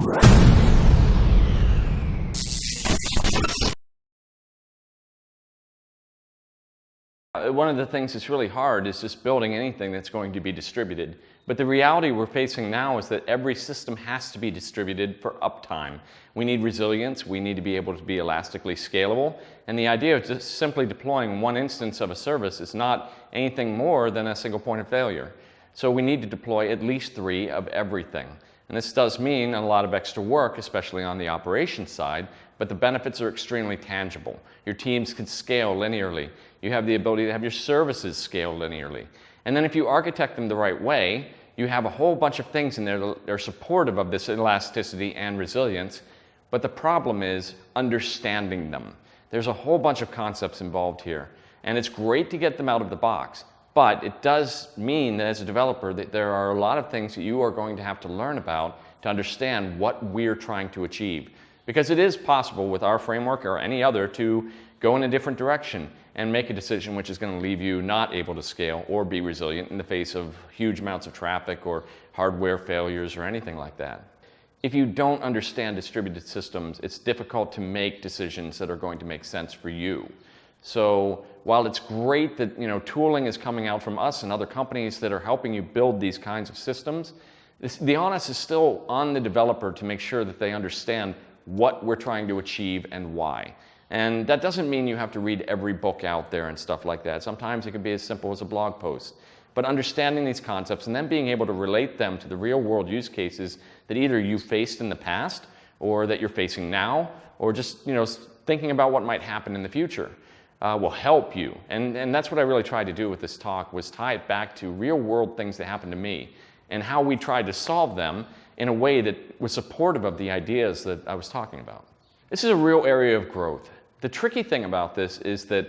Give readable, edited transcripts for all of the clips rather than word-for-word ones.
One of the things that's really hard is just building anything that's going to be distributed. But the reality we're facing now is that every system has to be distributed for uptime. We need resilience, we need to be able to be elastically scalable, and the idea of just simply deploying one instance of a service is not anything more than a single point of failure. So we need to deploy at least 3 of everything. And this does mean a lot of extra work, especially on the operations side, but the benefits are extremely tangible. Your teams can scale linearly. You have the ability to have your services scale linearly. And then if you architect them the right way, you have a whole bunch of things in there that are supportive of this elasticity and resilience, but the problem is understanding them. There's a whole bunch of concepts involved here, and it's great to get them out of the box, but it does mean that as a developer that there are a lot of things that you are going to have to learn about to understand what we're trying to achieve. Because it is possible with our framework or any other to go in a different direction and make a decision which is going to leave you not able to scale or be resilient in the face of huge amounts of traffic or hardware failures or anything like that. If you don't understand distributed systems, it's difficult to make decisions that are going to make sense for you. So while it's great that tooling is coming out from us and other companies that are helping you build these kinds of systems, the onus is still on the developer to make sure that they understand what we're trying to achieve and why. And that doesn't mean you have to read every book out there and stuff like that. Sometimes it can be as simple as a blog post. But understanding these concepts and then being able to relate them to the real world use cases that either you faced in the past or that you're facing now, or just thinking about what might happen in the future will help you. And that's what I really tried to do with this talk, was tie it back to real world things that happened to me and how we tried to solve them in a way that was supportive of the ideas that I was talking about. This is a real area of growth. The tricky thing about this is that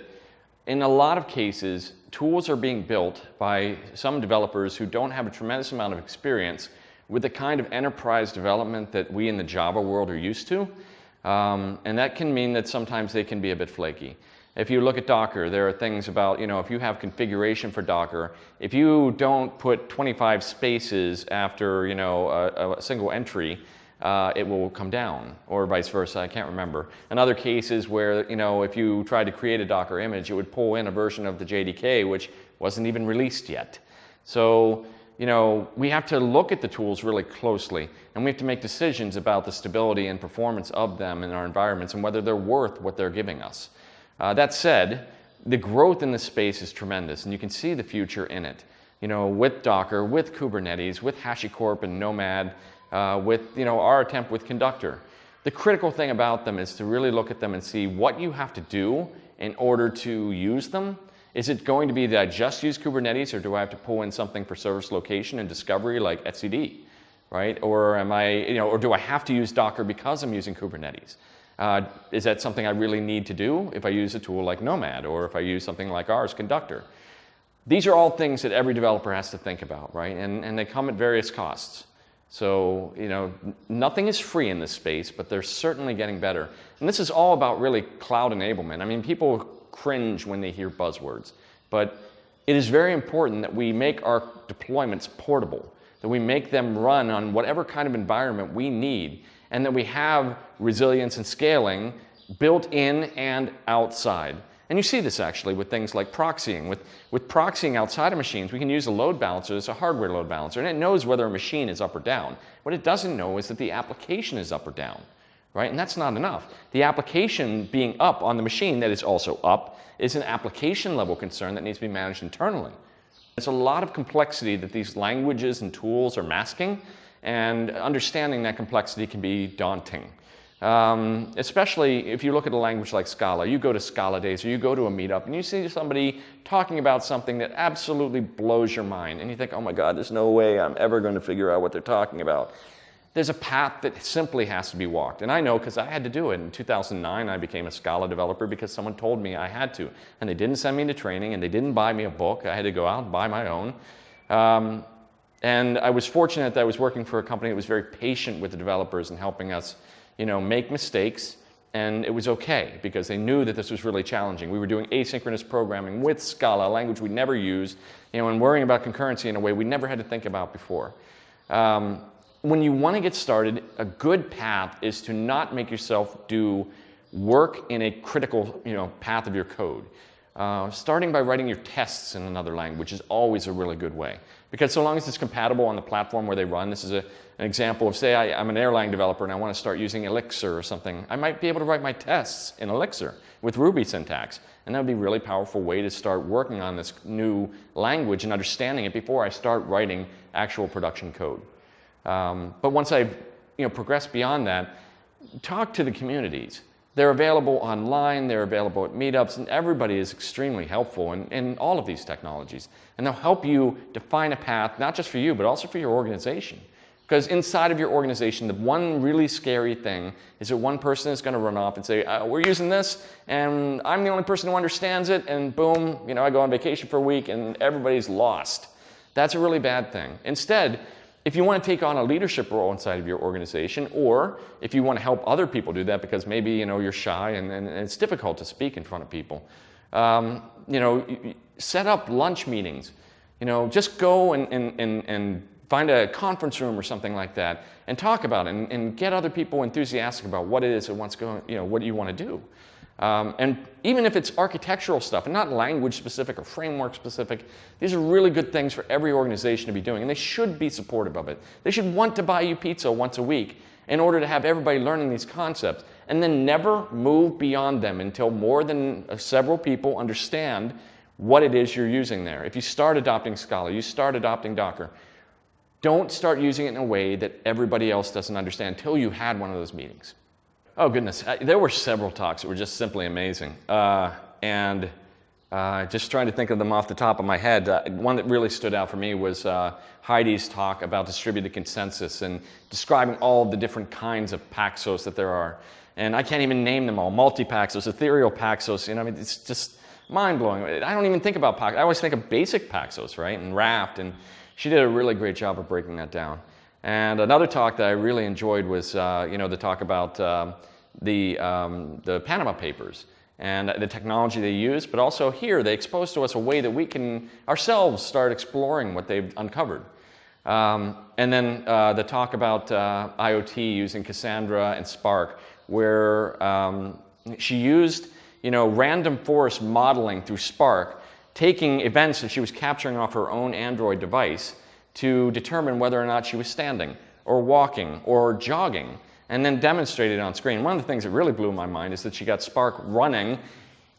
in a lot of cases, tools are being built by some developers who don't have a tremendous amount of experience with the kind of enterprise development that we in the Java world are used to. And that can mean that sometimes they can be a bit flaky. If you look at Docker, there are things about, if you have configuration for Docker, if you don't put 25 spaces after, a single entry, it will come down, or vice versa, I can't remember. In other cases where, if you tried to create a Docker image, it would pull in a version of the JDK which wasn't even released yet. So, we have to look at the tools really closely, and we have to make decisions about the stability and performance of them in our environments and whether they're worth what they're giving us. That said, the growth in this space is tremendous, and you can see the future in it. With Docker, with Kubernetes, with HashiCorp and Nomad, with our attempt with Conductor. The critical thing about them is to really look at them and see what you have to do in order to use them. Is it going to be that I just use Kubernetes, or do I have to pull in something for service location and discovery like etcd, right? Or am I, or do I have to use Docker because I'm using Kubernetes? Is that something I really need to do if I use a tool like Nomad, or if I use something like ours, Conductor? These are all things that every developer has to think about, right? And they come at various costs. So, nothing is free in this space, but they're certainly getting better. And this is all about really cloud enablement. I mean, people cringe when they hear buzzwords, but it is very important that we make our deployments portable, that we make them run on whatever kind of environment we need, and that we have resilience and scaling built in and outside. And you see this actually with things like proxying. With proxying outside of machines, we can use a load balancer as a hardware load balancer, and it knows whether a machine is up or down. What it doesn't know is that the application is up or down, right? And that's not enough. The application being up on the machine that is also up is an application level concern that needs to be managed internally. There's a lot of complexity that these languages and tools are masking, and understanding that complexity can be daunting. Especially if you look at a language like Scala. You go to Scala days, or you go to a meetup, and you see somebody talking about something that absolutely blows your mind, and you think, oh my God, there's no way I'm ever going to figure out what they're talking about. There's a path that simply has to be walked, and I know because I had to do it. In 2009, I became a Scala developer because someone told me I had to, and they didn't send me into training, and they didn't buy me a book. I had to go out and buy my own. And I was fortunate that I was working for a company that was very patient with the developers and helping us make mistakes, and it was okay because they knew that this was really challenging. We were doing asynchronous programming with Scala, a language we'd never used, and worrying about concurrency in a way we never had to think about before. when you want to get started, a good path is to not make yourself do work in a critical, path of your code. Starting by writing your tests in another language is always a really good way. Because so long as it's compatible on the platform where they run, this is an example of, say I'm an Erlang developer and I want to start using Elixir or something, I might be able to write my tests in Elixir with Ruby syntax. And that would be a really powerful way to start working on this new language and understanding it before I start writing actual production code. But once I've progressed beyond that, talk to the communities. They're available online, they're available at meetups, and everybody is extremely helpful in all of these technologies. And they'll help you define a path, not just for you, but also for your organization. Because inside of your organization, the one really scary thing is that one person is going to run off and say, we're using this, and I'm the only person who understands it, and boom, I go on vacation for a week, and everybody's lost. That's a really bad thing. Instead, if you want to take on a leadership role inside of your organization, or if you want to help other people do that because maybe you're shy and it's difficult to speak in front of people, set up lunch meetings. Just go and find a conference room or something like that and talk about it and get other people enthusiastic about what it is and what's going, what you want to do. And even if it's architectural stuff and not language specific or framework specific, these are really good things for every organization to be doing, and they should be supportive of it. They should want to buy you pizza once a week in order to have everybody learning these concepts, and then never move beyond them until more than several people understand what it is you're using there. If you start adopting Scala, you start adopting Docker, don't start using it in a way that everybody else doesn't understand until you had one of those meetings. Oh goodness, there were several talks that were just simply amazing. Just trying to think of them off the top of my head, one that really stood out for me was Heidi's talk about distributed consensus and describing all the different kinds of Paxos that there are. And I can't even name them all. Multi-Paxos, ethereal Paxos, it's just mind-blowing. I don't even think about Paxos. I always think of basic Paxos, right? And Raft, and she did a really great job of breaking that down. And another talk that I really enjoyed was, the talk about the Panama Papers and the technology they use, but also here they expose to us a way that we can ourselves start exploring what they've uncovered. And then the talk about IoT using Cassandra and Spark, where she used, random forest modeling through Spark, taking events that she was capturing off her own Android device to determine whether or not she was standing or walking or jogging, and then demonstrated it on screen. One of the things that really blew my mind is that she got Spark running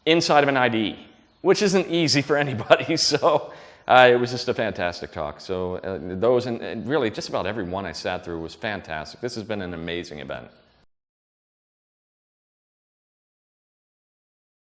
inside of an IDE, which isn't easy for anybody. So it was just a fantastic talk. So those, and really just about every one I sat through was fantastic. This has been an amazing event.